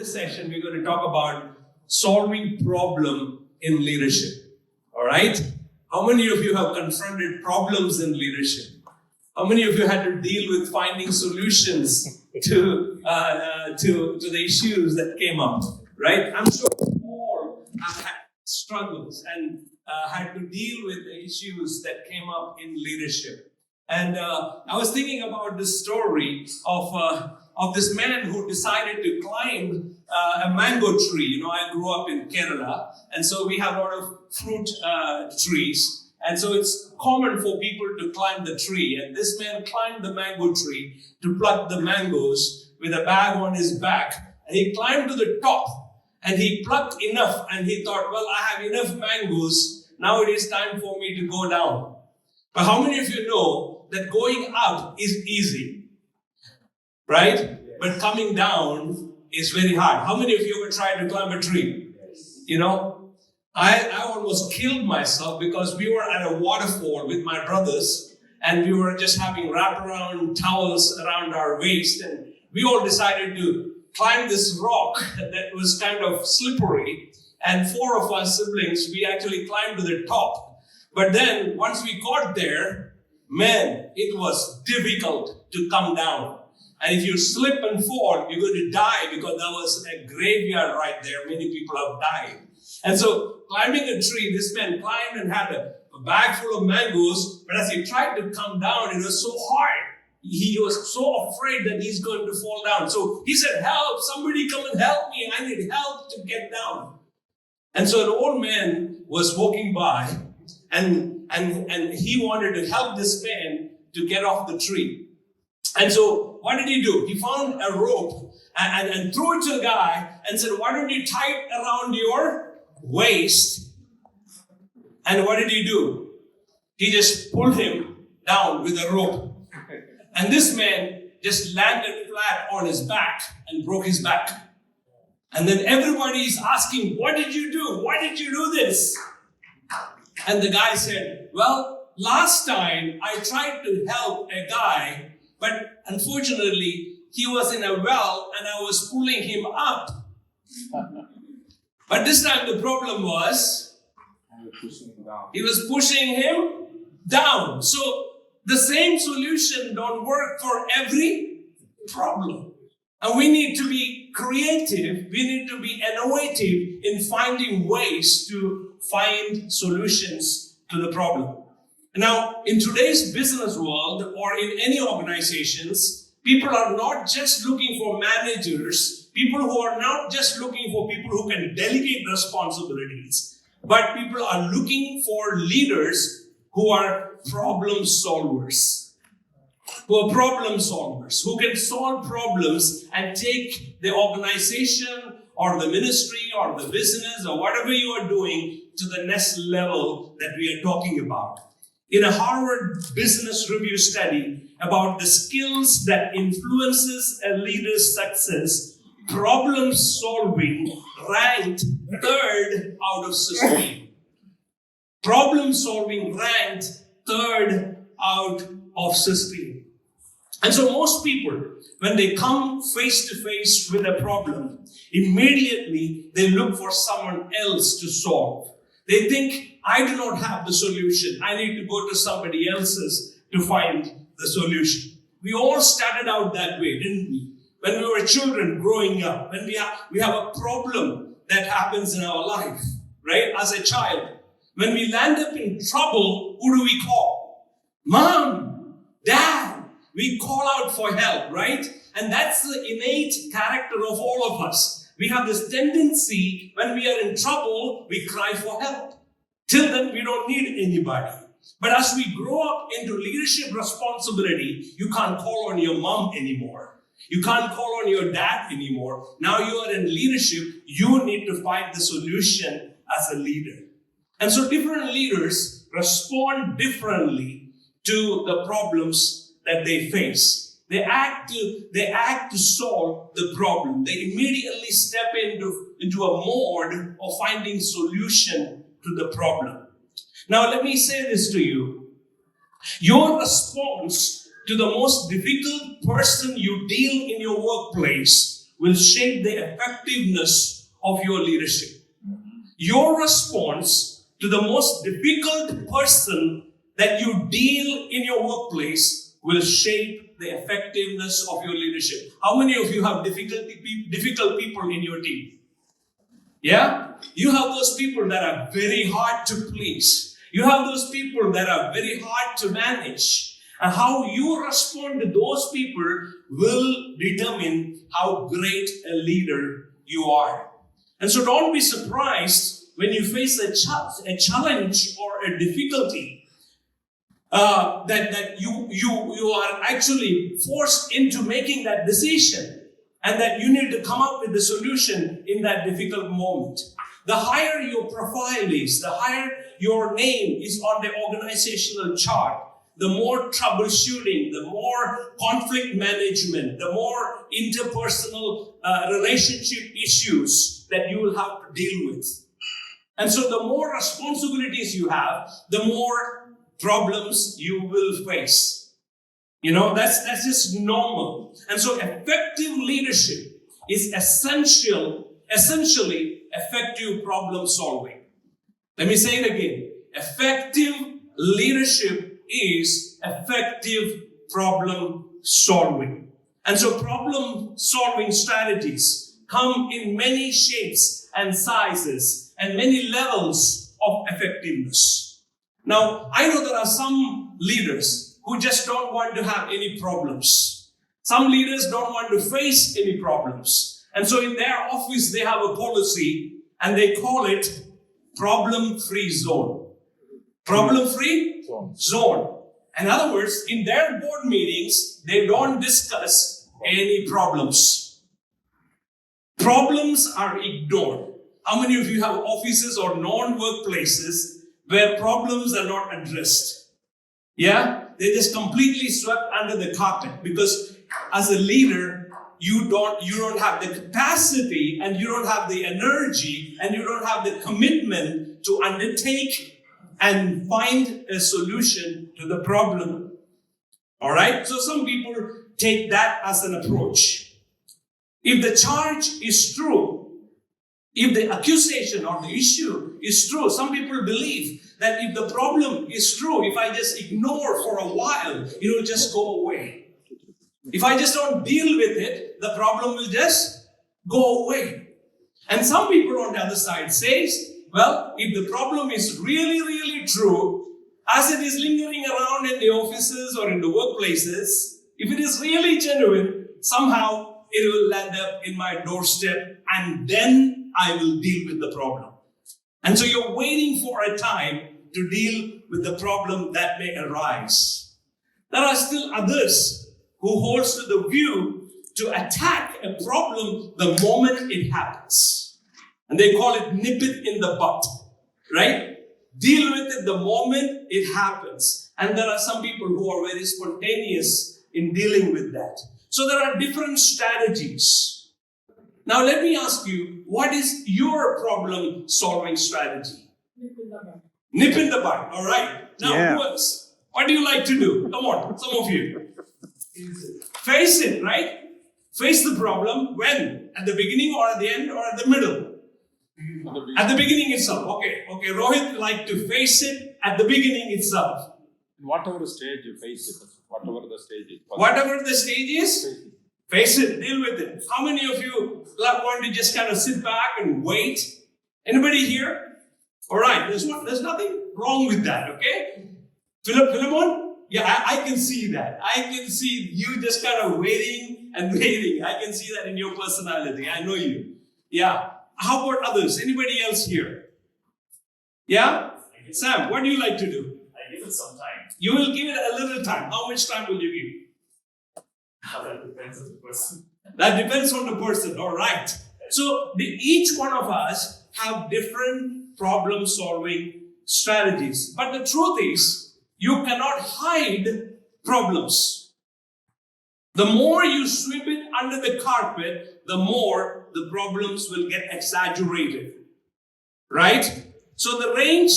This session, we're going to talk about solving problem in leadership. All right? How many of you have confronted problems in leadership? How many of you had to deal with finding solutions to the issues that came up? Right? I'm sure all have had struggles and had to deal with the issues that came up in leadership. And I was thinking about this story of this man who decided to climb a mango tree. You know, I grew up in Kerala, and so we have a lot of fruit trees. And so it's common for people to climb the tree. And this man climbed the mango tree to pluck the mangoes with a bag on his back. And he climbed to the top and he plucked enough. And he thought, well, I have enough mangoes. Now it is time for me to go down. But how many of you know that going up is easy? Right? But coming down is very hard. How many of you ever tried to climb a tree? You know? I almost killed myself because we were at a waterfall with my brothers and we were just having wraparound towels around our waist, and we all decided to climb this rock that was kind of slippery, and 4 of our siblings, we actually climbed to the top. But then once we got there, man, it was difficult to come down. And if you slip and fall, you're going to die, because there was a graveyard right there. Many people have died. And so climbing a tree, this man climbed and had a bag full of mangoes. But as he tried to come down, it was so hard. He was so afraid that he's going to fall down. So he said, help, somebody come and help me. I need help to get down. And so an old man was walking by, and he wanted to help this man to get off the tree. And so what did he do? He found a rope and threw it to the guy and said, why don't you tie it around your waist? And what did he do? He just pulled him down with a rope. And this man just landed flat on his back and broke his back. And then everybody is asking, what did you do? Why did you do this? And the guy said, well, last time I tried to help a guy, but unfortunately he was in a well and I was pulling him up. But this time the problem was, he was pushing him down. So the same solution don't work for every problem. And we need to be creative. We need to be innovative in finding ways to find solutions to the problem. Now, in today's business world or in any organizations, people are not just looking for managers, people who are not just looking for people who can delegate responsibilities, but people are looking for leaders who are problem solvers. Who can solve problems and take the organization or the ministry or the business or whatever you are doing to the next level that we are talking about. In a Harvard Business Review study about the skills that influences a leader's success, problem solving ranked 3rd out of 16. Problem solving ranked 3rd out of 16. And so most people, when they come face to face with a problem, immediately they look for someone else to solve. They think, I do not have the solution. I need to go to somebody else's to find the solution. We all started out that way, didn't we? When we were children growing up, when we have a problem that happens in our life, right? As a child, when we land up in trouble, who do we call? Mom, Dad. We call out for help, right? And that's the innate character of all of us. We have this tendency, when we are in trouble, we cry for help. Till then, we don't need anybody. But as we grow up into leadership responsibility, you can't call on your mom anymore. You can't call on your dad anymore. Now you are in leadership, you need to find the solution as a leader. And so different leaders respond differently to the problems that they face. They act to solve the problem. They immediately step into a mode of finding solution to the problem. Now let me say this to you. Your response to the most difficult person you deal in your workplace will shape the effectiveness of your leadership. Your response to the most difficult person that you deal in your workplace will shape the effectiveness of your leadership. How many of you have difficult people in your team? Yeah? You have those people that are very hard to please. You have those people that are very hard to manage. And how you respond to those people will determine how great a leader you are. And so don't be surprised when you face a challenge or a difficulty that you are actually forced into making that decision, and that you need to come up with the solution in that difficult moment. The higher your profile is, the higher your name is on the organizational chart, the more troubleshooting, the more conflict management, the more interpersonal relationship issues that you will have to deal with. And so the more responsibilities you have, the more problems you will face. That's just normal. And so effective leadership is essentially effective problem solving. Let me say it again. Effective leadership is effective problem solving. And so problem solving strategies come in many shapes and sizes and many levels of effectiveness. Now, I know there are some leaders who just don't want to have any problems. Some leaders don't want to face any problems. And so in their office, they have a policy and they call it problem-free zone. Problem-free zone. In other words, in their board meetings, they don't discuss any problems. Problems are ignored. How many of you have offices or non-workplaces where problems are not addressed? Yeah? They're just completely swept under the carpet, because as a leader, you don't have the capacity, and you don't have the energy, and you don't have the commitment to undertake and find a solution to the problem. All right? So some people take that as an approach. If the charge is true, if the accusation or the issue is true, some people believe that if the problem is true, if I just ignore for a while, it will just go away. If I just don't deal with it, the problem will just go away. And some people on the other side says, well, if the problem is really, really true, as it is lingering around in the offices or in the workplaces, if it is really genuine, somehow it will land up in my doorstep, and then I will deal with the problem. And so you're waiting for a time to deal with the problem that may arise. There are still others who holds to the view to attack a problem the moment it happens. And they call it nip it in the bud, right? Deal with it the moment it happens. And there are some people who are very spontaneous in dealing with that. So there are different strategies. Now let me ask you, what is your problem solving strategy? Nip in the bud, all right? Now, who else? What do you like to do? Come on, some of you. Face it, right? Face the problem. When? At the beginning or at the end or at the middle? At the beginning itself. Okay. Rohit like to face it at the beginning itself. Whatever stage you face it, whatever the stage is. Whatever the stage is, face it, deal with it. How many of you want to just kind of sit back and wait? Anybody here? All right, there's nothing wrong with that, okay? Philemon? Yeah, I can see that. I can see you just kind of waiting and waiting. I can see that in your personality. I know you. Yeah. How about others? Anybody else here? Yeah? Sam, what do you like to do? I give it some time. You will give it a little time. How much time will you give? That depends on the person. That depends on the person. All right. So each one of us have different problem-solving strategies. But the truth is, you cannot hide problems. The more you sweep it under the carpet, the more the problems will get exaggerated. Right? So the range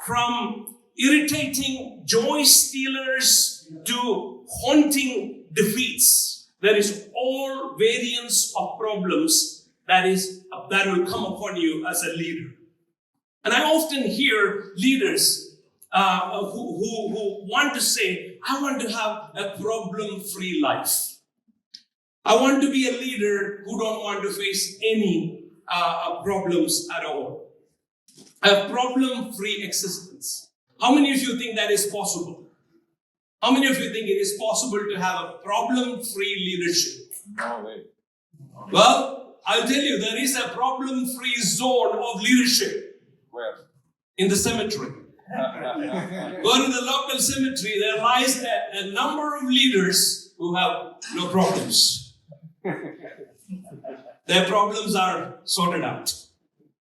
from irritating joy stealers to haunting defeats there is all variants of problems that will come upon you as a leader. And I often hear leaders who want to say, I want to have a problem-free life. I want to be a leader who don't want to face any problems at all. A problem-free existence. How many of you think that is possible? How many of you think it is possible to have a problem-free leadership? No way. Well, I'll tell you, there is a problem-free zone of leadership. Where? In the cemetery. Go to the local cemetery, there lies a number of leaders who have no problems. Their problems are sorted out.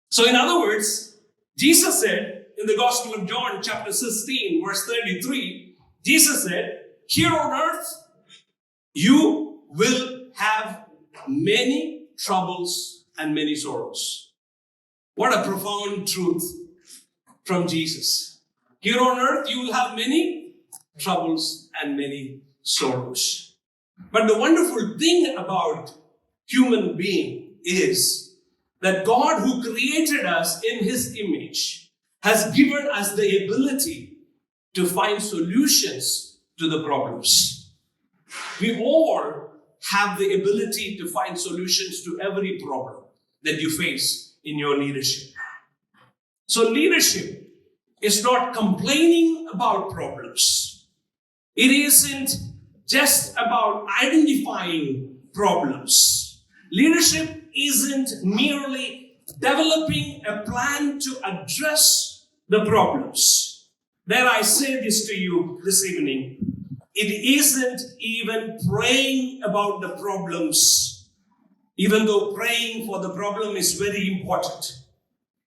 So in other words, Jesus said in the Gospel of John chapter 16 verse 33, Jesus said, here on earth, you will have many troubles and many sorrows. What a profound truth from Jesus. Here on earth, you will have many troubles and many sorrows. But the wonderful thing about human being is that God, who created us in His image, has given us the ability to find solutions to the problems. We all have the ability to find solutions to every problem that you face in your leadership. So leadership is not complaining about problems. It isn't just about identifying problems. Leadership isn't merely developing a plan to address the problems. Dare I say this to you this evening? It isn't even praying about the problems, even though praying for the problem is very important.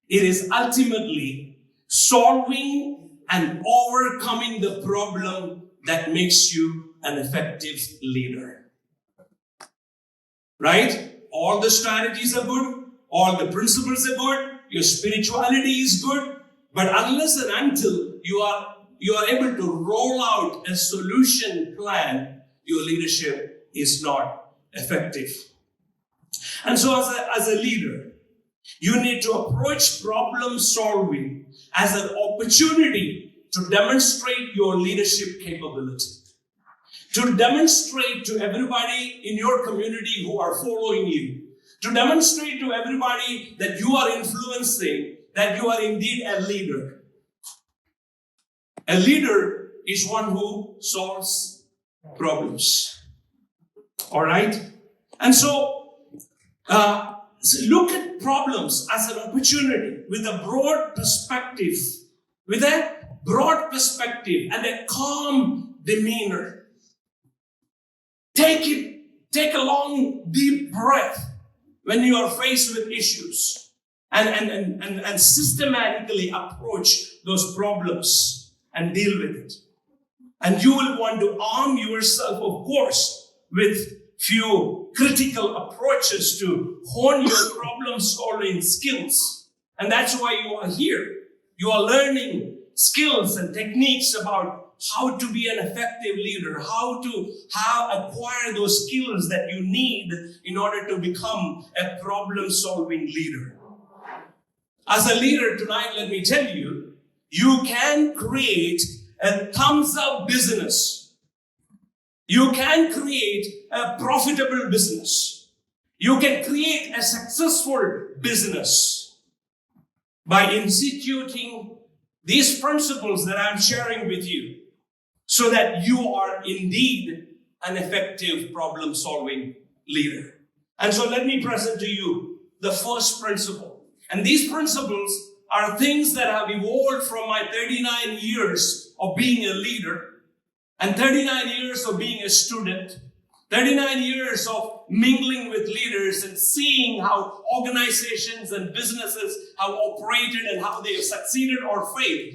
It is ultimately solving and overcoming the problem that makes you an effective leader. Right? All the strategies are good. All the principles are good. Your spirituality is good. But unless and until you are able to roll out a solution plan, your leadership is not effective. And so as a leader, you need to approach problem solving as an opportunity to demonstrate your leadership capability. To demonstrate to everybody in your community who are following you. To demonstrate to everybody that you are influencing, that you are indeed a leader. A leader is one who solves problems. All right? And so, look at problems as an opportunity with a broad perspective. With a broad perspective and a calm demeanor. Take a long, deep breath when you are faced with issues. And systematically approach those problems and deal with it. And you will want to arm yourself, of course, with few critical approaches to hone your problem-solving skills. And that's why you are here. You are learning skills and techniques about how to be an effective leader, how to acquire those skills that you need in order to become a problem-solving leader. As a leader tonight, let me tell you, you can create a thumbs-up business. You can create a profitable business. You can create a successful business by instituting these principles that I'm sharing with you so that you are indeed an effective problem-solving leader. And so let me present to you the first principle. And these principles are things that have evolved from my 39 years of being a leader and 39 years of being a student, 39 years of mingling with leaders and seeing how organizations and businesses have operated and how they have succeeded or failed.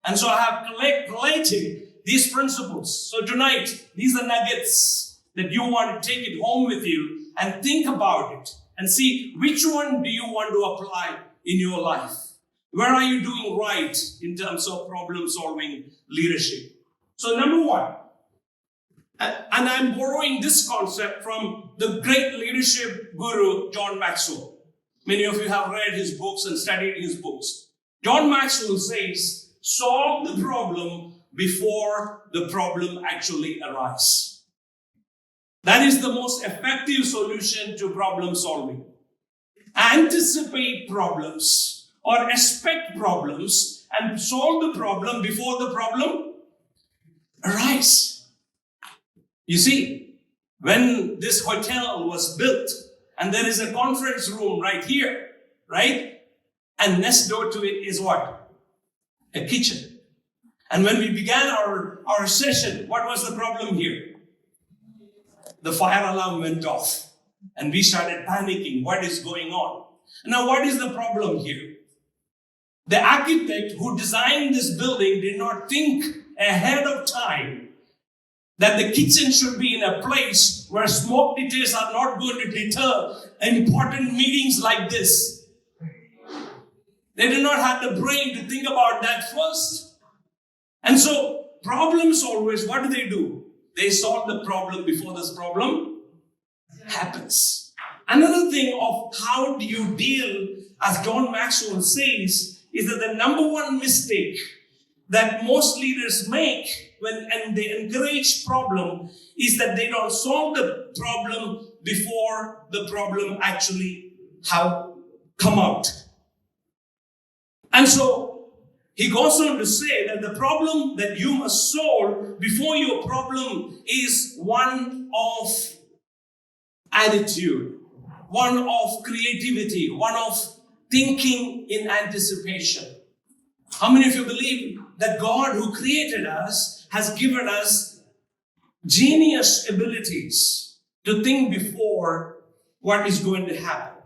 And so I have collated these principles. So tonight, these are nuggets that you want to take it home with you and think about it and see which one do you want to apply in your life. Where are you doing right in terms of problem-solving leadership? So number one, And I'm borrowing this concept from the great leadership guru, John Maxwell. Many of you have read his books and studied his books. John Maxwell says, solve the problem before the problem actually arises. That is the most effective solution to problem solving. Anticipate problems or expect problems and solve the problem before the problem arises. You see, when this hotel was built, and there is a conference room right here, right? And next door to it is what? A kitchen. And when we began our session, what was the problem here? The fire alarm went off and we started panicking. What is going on? Now, what is the problem here? The architect who designed this building did not think ahead of time that the kitchen should be in a place where smoke details are not going to deter important meetings like this. They did not have the brain to think about that first. And so, problem solvers, what do? They solve the problem before this problem happens. Another thing of how do you deal, as John Maxwell says, is that the number one mistake that most leaders make and they encourage problem is that they don't solve the problem before the problem actually have come out. And so he goes on to say that the problem that you must solve before your problem is one of attitude, one of creativity, one of thinking in anticipation. How many of you believe that God who created us has given us genius abilities to think before what is going to happen?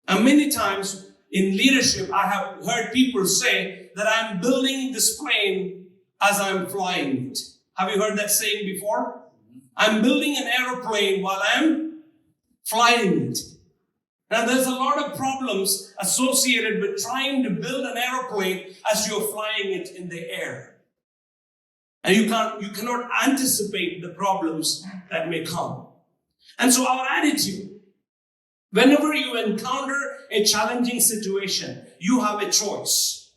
And many times in leadership, I have heard people say that I'm building this plane as I'm flying it. Have you heard that saying before? I'm building an aeroplane while I'm flying it. Now, there's a lot of problems associated with trying to build an aeroplane as you're flying it in the air. And you cannot anticipate the problems that may come. And so our attitude, whenever you encounter a challenging situation, you have a choice.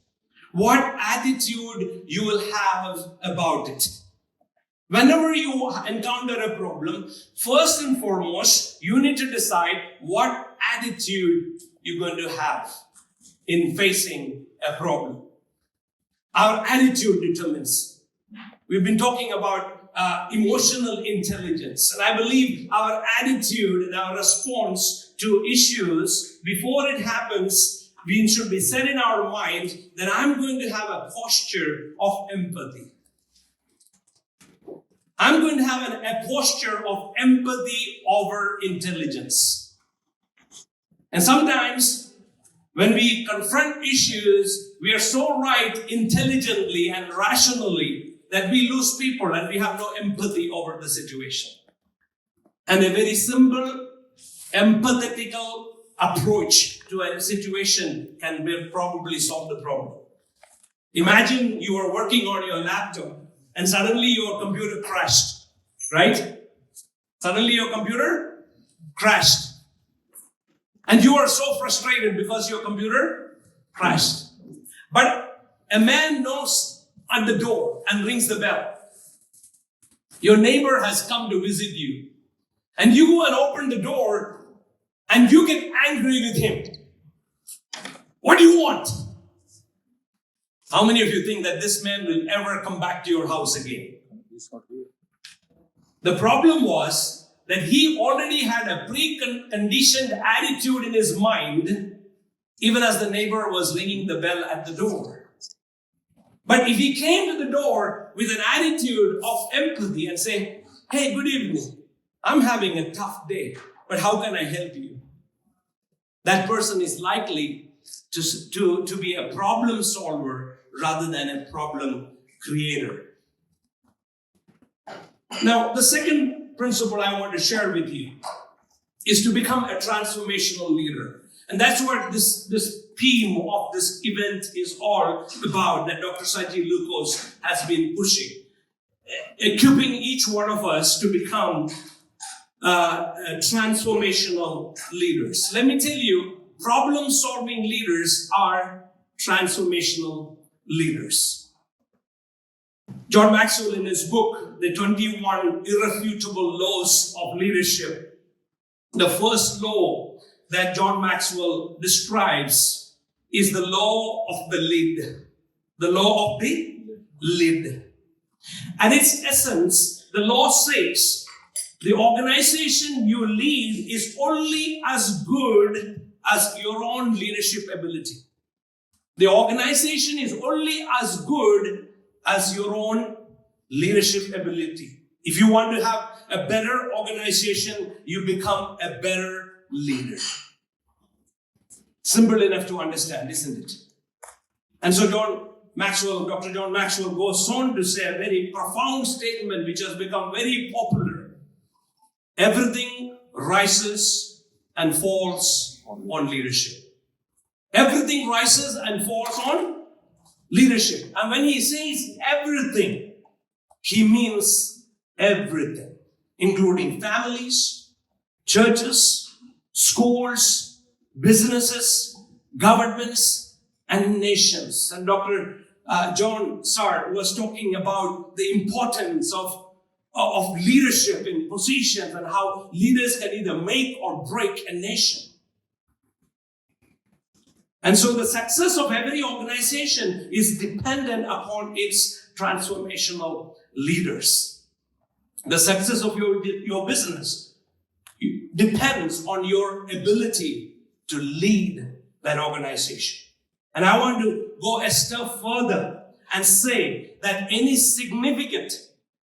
What attitude you will have about it. Whenever you encounter a problem, first and foremost, you need to decide what attitude you're going to have in facing a problem. Our attitude determines. We've been talking about emotional intelligence, and I believe our attitude and our response to issues before it happens, we should be set in our mind that I'm going to have a posture of empathy. I'm going to have a posture of empathy over intelligence. And sometimes when we confront issues, we are so right intelligently and rationally that we lose people and we have no empathy over the situation. And a very simple, empathetical approach to a situation can probably solve the problem. Imagine you are working on your laptop and suddenly your computer crashed, right? Suddenly your computer crashed. And you are so frustrated because your computer crashed. But a man knocks at the door and rings the bell. Your neighbor has come to visit you. And you go and open the door and you get angry with him. What do you want? How many of you think that this man will ever come back to your house again? The problem was that he already had a preconditioned attitude in his mind, even as the neighbor was ringing the bell at the door. But if he came to the door with an attitude of empathy and say, hey, good evening, I'm having a tough day, but how can I help you? That person is likely to be a problem solver rather than a problem creator. Now, the second principle I want to share with you is to become a transformational leader. And that's what this theme of this event is all about, that Dr. Saji Lucas has been pushing. equipping each one of us to become transformational leaders. Let me tell you, problem-solving leaders are transformational leaders. John Maxwell, in his book, The 21 Irrefutable Laws of Leadership, the first law that John Maxwell describes is the law of the lid. The law of the lid. And its essence, the law says, the organization you lead is only as good as your own leadership ability. The organization is only as good as your own leadership ability. If you want to have a better organization, you become a better leader. Simple enough to understand, isn't it? And so Dr. John Maxwell goes on to say a very profound statement which has become very popular. Everything rises and falls on leadership. Everything rises and falls on leadership. And when he says everything, he means everything, including families, churches, schools, businesses, governments, and nations. And Dr. John Sar was talking about the importance of leadership in positions and how leaders can either make or break a nation. And so the success of every organization is dependent upon its transformational leaders. The success of your business depends on your ability to lead that organization. And I want to go a step further and say that any significant,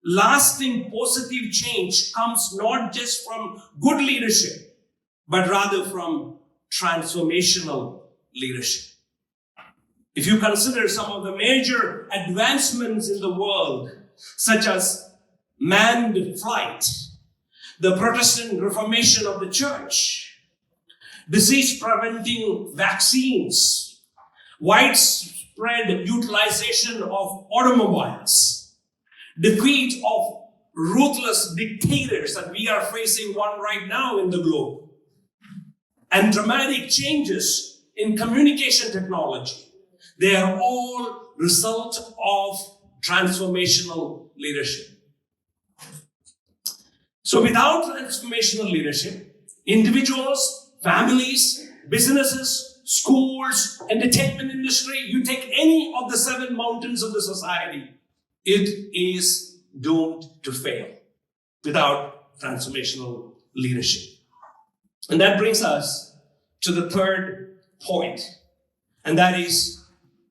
lasting, positive change comes not just from good leadership, but rather from transformational leadership. If you consider some of the major advancements in the world, such as manned flight, the Protestant Reformation of the church, disease-preventing vaccines, widespread utilization of automobiles, defeat of ruthless dictators, and we are facing one right now in the globe, and dramatic changes in communication technology, they are all result of transformational leadership. So without transformational leadership, individuals, families, businesses, schools, entertainment industry, you take any of the 7 mountains of the society, it is doomed to fail without transformational leadership. And that brings us to the third point, and that is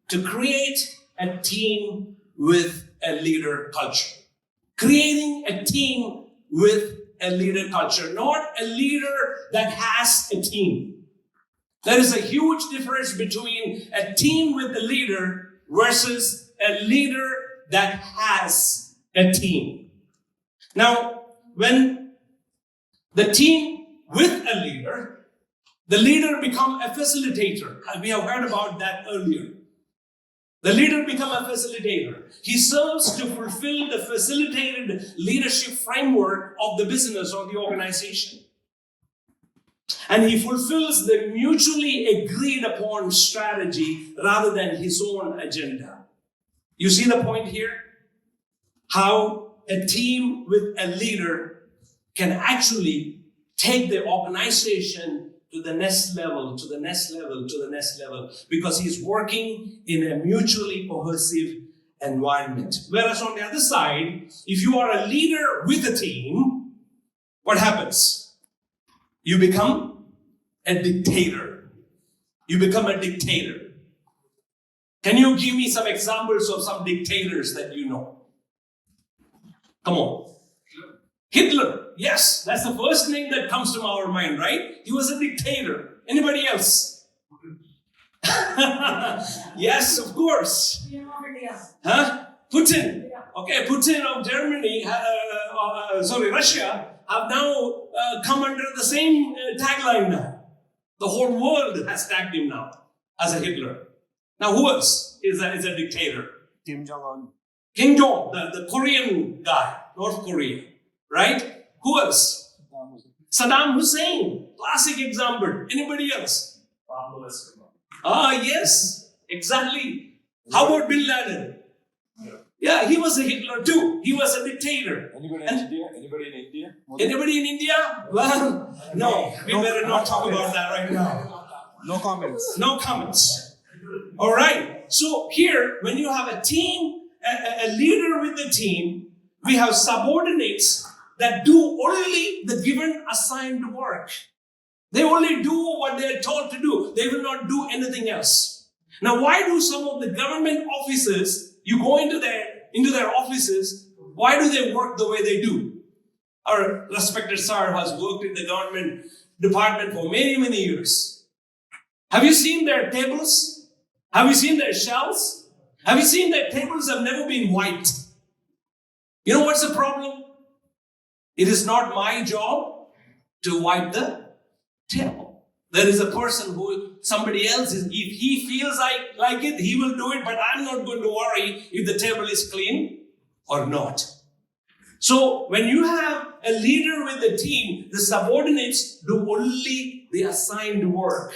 to create a team with a leader culture. Creating a team with a leader culture, not a leader that has a team. There is a huge difference between a team with a leader versus a leader that has a team. Now, when the team with a leader, the leader becomes a facilitator. And we have heard about that earlier. The leader becomes a facilitator. He serves to fulfill the facilitated leadership framework of the business or the organization. And he fulfills the mutually agreed upon strategy rather than his own agenda. You see the point here? How a team with a leader can actually take the organization to the next level, to the next level, to the next level, because he's working in a mutually cohesive environment. Whereas on the other side, if you are a leader with a team, what happens? You become a dictator. You become a dictator. Can you give me some examples of some dictators that you know? Come on. Hitler. Yes, that's the first name that comes to our mind, right? He was a dictator. Anybody else? Yes, of course. Huh? Putin. Okay, Putin of Germany, Russia, have now come under the same tagline now. The whole world has tagged him now as a Hitler. Now, who else is a dictator? Kim Jong-un. Kim Jong, the Korean guy, North Korea, right? Who else? Saddam Hussein, classic example. Anybody else? Pablo Escobar. Ah, yes, exactly. How about Bin Laden? Yeah, he was a Hitler too. He was a dictator. Anybody in And- India? Anybody in India? Anybody in India? Well, no, we better not talk about that right now. No comments. No comments. All right. So here, when you have a team, a leader with the team, we have subordinates that do only the given assigned work. They only do what they are told to do. They will not do anything else. Now, why do some of the government offices, you go into their offices, why do they work the way they do? Our respected sir has worked in the government department for many, many years. Have you seen their tables? Have you seen their shelves? Have you seen their tables have never been wiped? You know what's the problem? It is not my job to wipe the table. There is a person who, somebody else is, if he feels like it, he will do it, but I'm not going to worry if the table is clean or not. So when you have a leader with a team, the subordinates do only the assigned work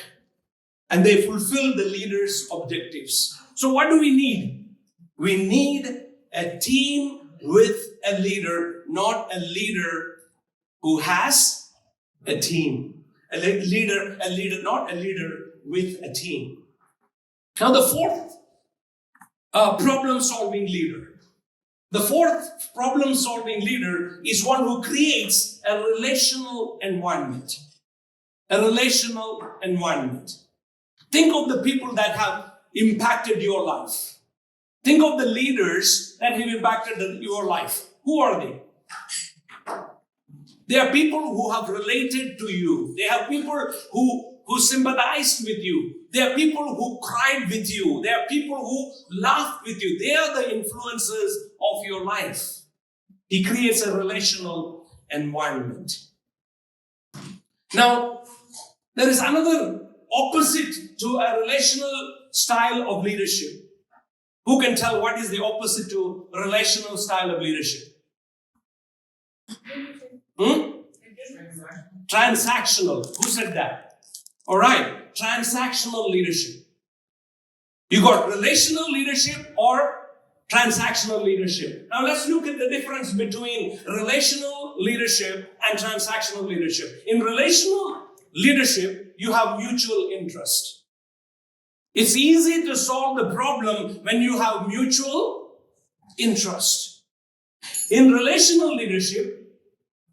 and they fulfill the leader's objectives. So what do we need? We need a team with a leader, not a leader who has a team. A leader, not a leader with a team. Now the fourth problem-solving leader. The fourth problem-solving leader is one who creates a relational environment. A relational environment. Think of the people that have impacted your life. Think of the leaders that have impacted your life. Who are they? They are people who have related to you. They are people who sympathized with you. They are people who cried with you. They are people who laughed with you. They are the influences of your life. He creates a relational environment. Now, there is another opposite to a relational style of leadership. Who can tell what is the opposite to a relational style of leadership? Transactional. Who said that? All right. Transactional leadership. You got relational leadership or transactional leadership. Now let's look at the difference between relational leadership and transactional leadership. In relational leadership, you have mutual interest. It's easy to solve the problem when you have mutual interest. In relational leadership,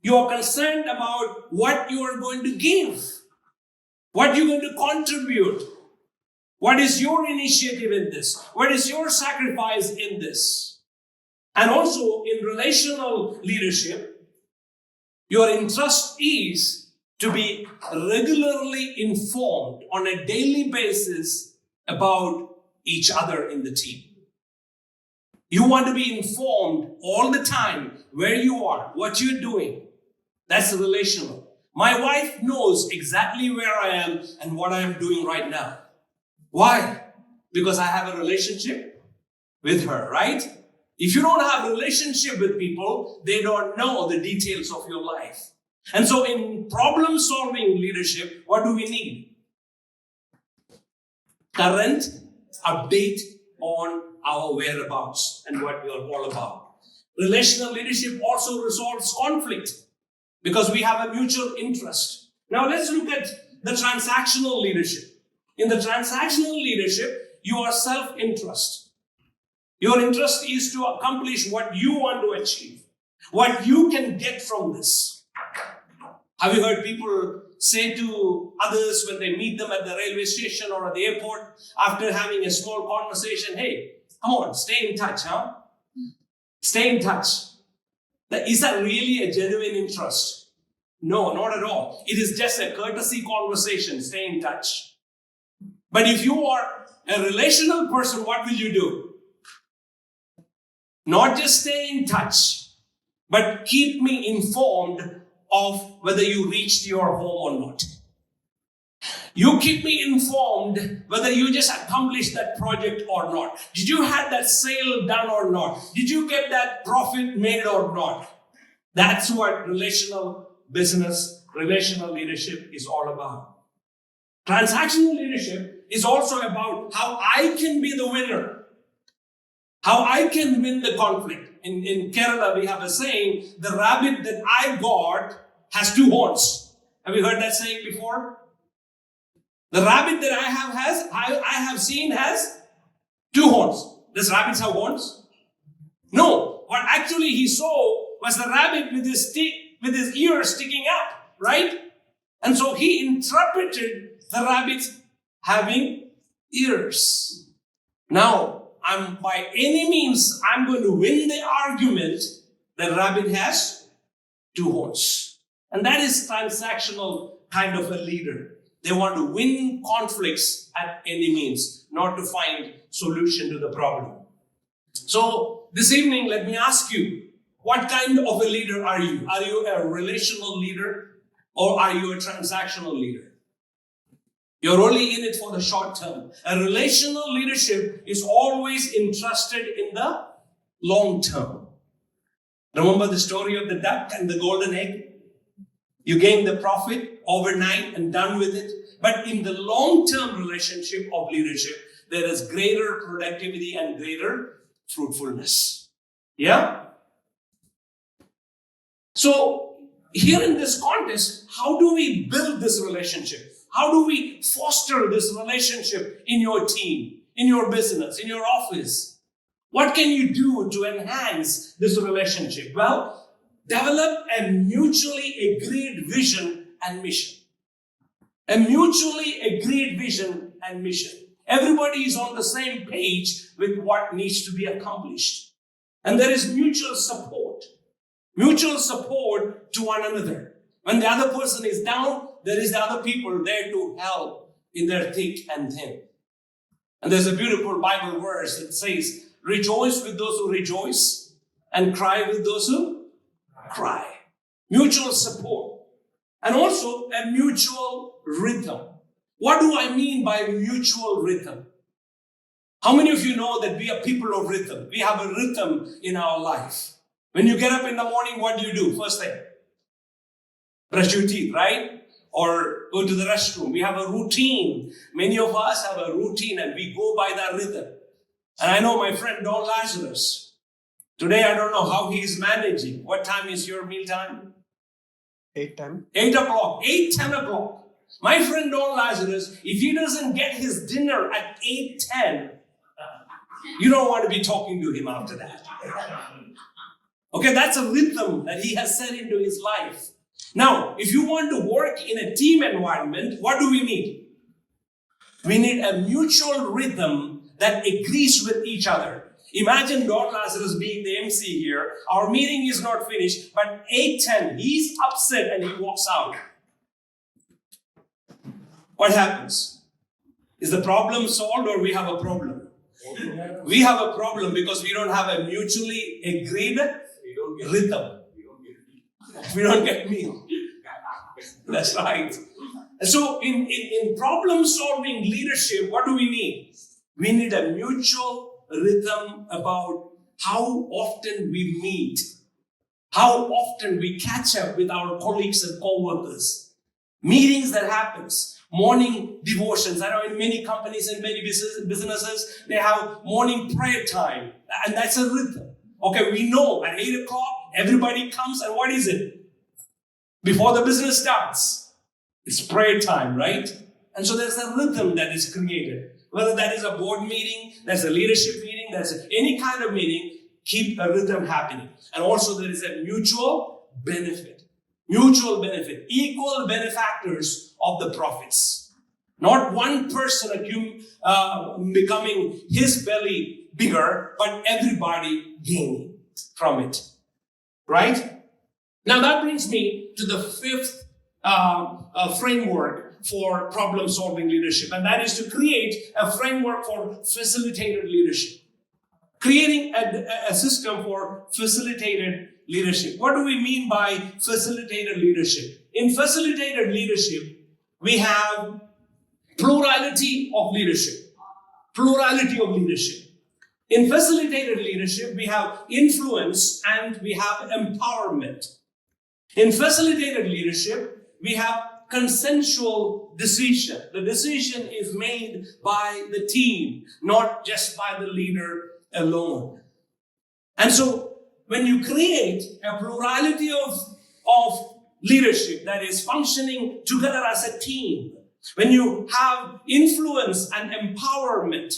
you are concerned about what you are going to give, what you're going to contribute, what is your initiative in this, what is your sacrifice in this. And also in relational leadership, your interest is to be regularly informed on a daily basis about each other in the team. You want to be informed all the time where you are, what you're doing. That's relational. My wife knows exactly where I am and what I am doing right now. Why? Because I have a relationship with her, right? If you don't have a relationship with people, they don't know the details of your life. And so in problem-solving leadership, what do we need? Current update on our whereabouts and what we are all about. Relational leadership also resolves conflict because we have a mutual interest. Now let's look at the transactional leadership. In the transactional leadership, you are self-interest. Your interest is to accomplish what you want to achieve, what you can get from this. Have you heard people say to others when they meet them at the railway station or at the airport after having a small conversation, hey, come on, stay in touch, huh? Stay in touch. Is that really a genuine interest? No, not at all. It is just a courtesy conversation, stay in touch. But if you are a relational person, what will you do? Not just stay in touch, but keep me informed of whether you reached your home or not. You keep me informed whether you just accomplished that project or not. Did you have that sale done or not? Did you get that profit made or not? That's what relational business, relational leadership is all about. Transactional leadership is also about how I can be the winner. How I can win the conflict. In Kerala, we have a saying, the rabbit that I got has two horns. Have you heard that saying before? The rabbit that I have seen has two horns. Does rabbits have horns? No. What actually he saw was the rabbit with his ears sticking up, right? And so he interpreted the rabbit having ears. Now, by any means, I'm going to win the argument that rabbit has two horns. And that is transactional kind of a leader. They want to win conflicts at any means, not to find solution to the problem. So this evening, let me ask you, what kind of a leader are you? Are you a relational leader or are you a transactional leader? You're only in it for the short term. A relational leadership is always interested in the long term. Remember the story of the duck and the golden egg? You gain the profit overnight and done with it. But in the long-term relationship of leadership, there is greater productivity and greater fruitfulness. Yeah? So, here in this context, how do we build this relationship? How do we foster this relationship in your team, in your business, in your office? What can you do to enhance this relationship? Well, develop a mutually agreed vision and mission. A mutually agreed vision and mission. Everybody is on the same page with what needs to be accomplished. And there is mutual support. Mutual support to one another. When the other person is down, there is the other people there to help in their thick and thin. And there's a beautiful Bible verse that says, rejoice with those who rejoice and cry with those who cry. Mutual support. And also a mutual rhythm. What do I mean by mutual rhythm? How many of you know that we are people of rhythm? We have a rhythm in our life. When you get up in the morning, what do? First thing, brush your teeth, right? Or go to the restroom. We have a routine. Many of us have a routine and we go by that rhythm. And I know my friend Don Lazarus. Today, I don't know how he is managing. What time is your meal time? 8:10. 8 o'clock. 10 o'clock. My friend Don Lazarus, if he doesn't get his dinner at 8:10, you don't want to be talking to him after that. Okay, that's a rhythm that he has set into his life. Now, if you want to work in a team environment, what do we need? We need a mutual rhythm that agrees with each other. Imagine Don Lazarus being the MC here. Our meeting is not finished, but 8:10, he's upset and he walks out. What happens? Is the problem solved or we have a problem? We have a problem because we don't have a mutually agreed rhythm. We don't get meal. That's right. And so in problem-solving leadership, what do we need? We need a mutual rhythm about how often we meet, how often we catch up with our colleagues and co-workers. Meetings that happens, morning devotions. I know in many companies and many businesses, they have morning prayer time. And that's a rhythm. Okay, we know at 8 o'clock, everybody comes and what is it? Before the business starts, it's prayer time, right? And so there's a rhythm that is created. Whether that is a board meeting, that's a leadership meeting, that's any kind of meeting, keep a rhythm happening. And also there is a mutual benefit. Mutual benefit. Equal benefactors of the profits. Not one person becoming his belly bigger, but everybody gaining from it. Right? Now that brings me to the fifth framework for problem-solving leadership, and that is to create a framework for facilitated leadership. Creating a system for facilitated leadership. What do we mean by facilitated leadership? In facilitated leadership, we have plurality of leadership. Plurality of leadership. In facilitated leadership, we have influence and we have empowerment. In facilitated leadership, we have consensual decision. The decision is made by the team, not just by the leader alone. And so, when you create a plurality of leadership that is functioning together as a team, when you have influence and empowerment,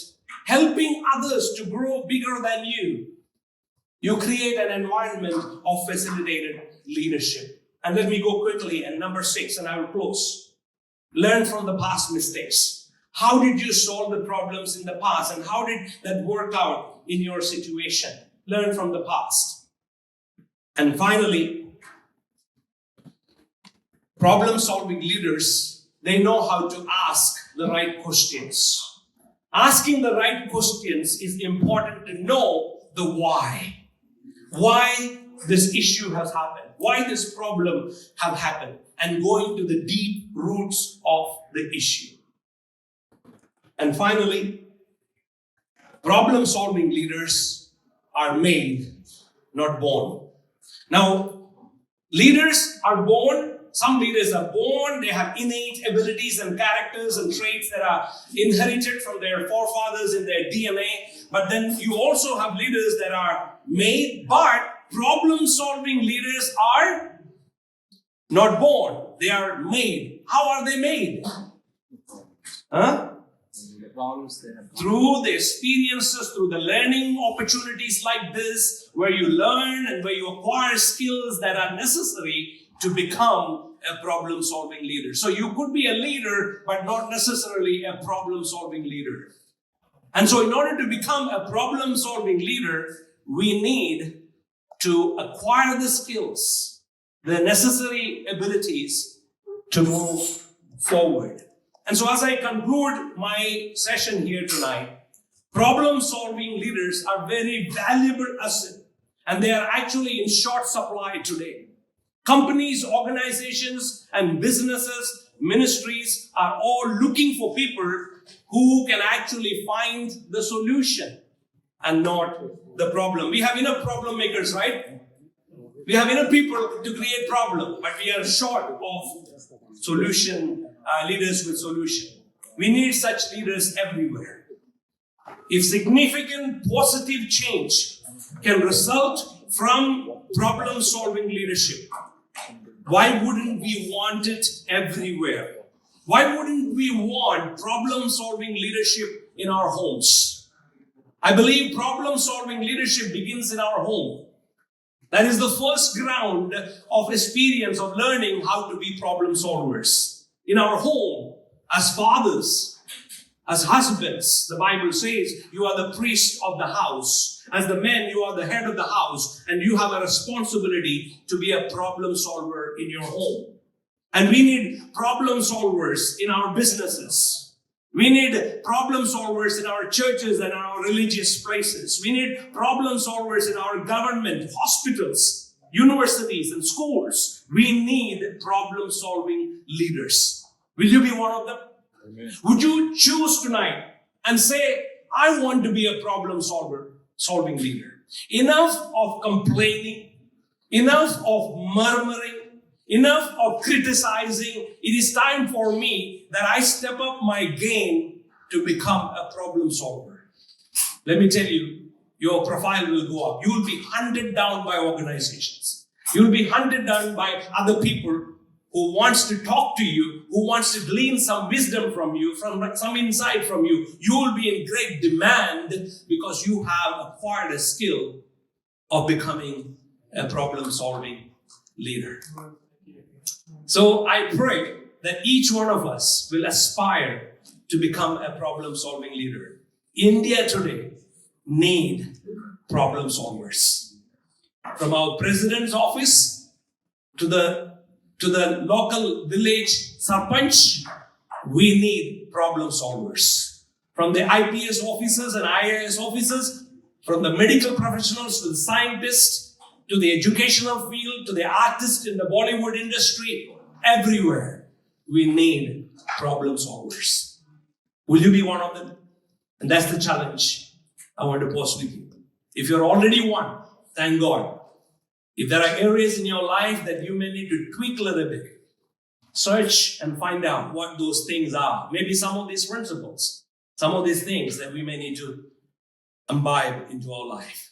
helping others to grow bigger than you create an environment of facilitated leadership. And let me go quickly, and number 6, and I will close. Learn from the past mistakes. How did you solve the problems in the past, and how did that work out in your situation? Learn from the past. And finally, problem-solving leaders, they know how to ask the right questions. Asking the right questions is important to know the why. Why this issue has happened. Why this problem have happened. And going to the deep roots of the issue. And finally, problem-solving leaders are made, not born. Now, leaders are born. Some leaders are born, they have innate abilities and characters and traits that are inherited from their forefathers in their DNA. But then you also have leaders that are made, but problem-solving leaders are not born. They are made. How are they made? Through the experiences, through the learning opportunities like this, where you learn and where you acquire skills that are necessary to become a problem-solving leader. So you could be a leader, but not necessarily a problem-solving leader. And so in order to become a problem-solving leader, we need to acquire the skills, the necessary abilities to move forward. And so as I conclude my session here tonight, problem-solving leaders are very valuable asset, and they are actually in short supply today. Companies, organizations, and businesses, ministries are all looking for people who can actually find the solution and not the problem. We have enough problem makers, right? We have enough people to create problem, but we are short of solution, leaders with solution. We need such leaders everywhere. If significant positive change can result from problem-solving leadership, why wouldn't we want it everywhere? Why wouldn't we want problem-solving leadership in our homes? I believe problem-solving leadership begins in our home. That is the first ground of experience of learning how to be problem solvers. In our home, as fathers, as husbands, the Bible says you are the priest of the house. As the men, you are the head of the house, and you have a responsibility to be a problem solver in your home. And we need problem solvers in our businesses. We need problem solvers in our churches and our religious places. We need problem solvers in our government, hospitals, universities, and schools. We need problem solving leaders. Will you be one of them? Amen. Would you choose tonight and say, I want to be a problem solving leader? Enough of complaining, enough of murmuring, enough of criticizing. It is time for me that I step up my game to become a problem solver. Let me tell you, your profile will go up. You will be hunted down by organizations. You will be hunted down by other people who wants to talk to you, who wants to glean some wisdom from you, from some insight from you. You will be in great demand because you have acquired a skill of becoming a problem-solving leader. So I pray that each one of us will aspire to become a problem-solving leader. India today need problem solvers. From our president's office to the local village sarpanch, we need problem solvers. From the IPS officers and IAS officers, from the medical professionals to the scientists, to the educational field, to the artists in the Bollywood industry, everywhere we need problem solvers. Will you be one of them? And that's the challenge I want to pose with you. If you're already one, thank God. If there are areas in your life that you may need to tweak a little bit, search and find out what those things are. Maybe some of these principles, some of these things that we may need to imbibe into our life.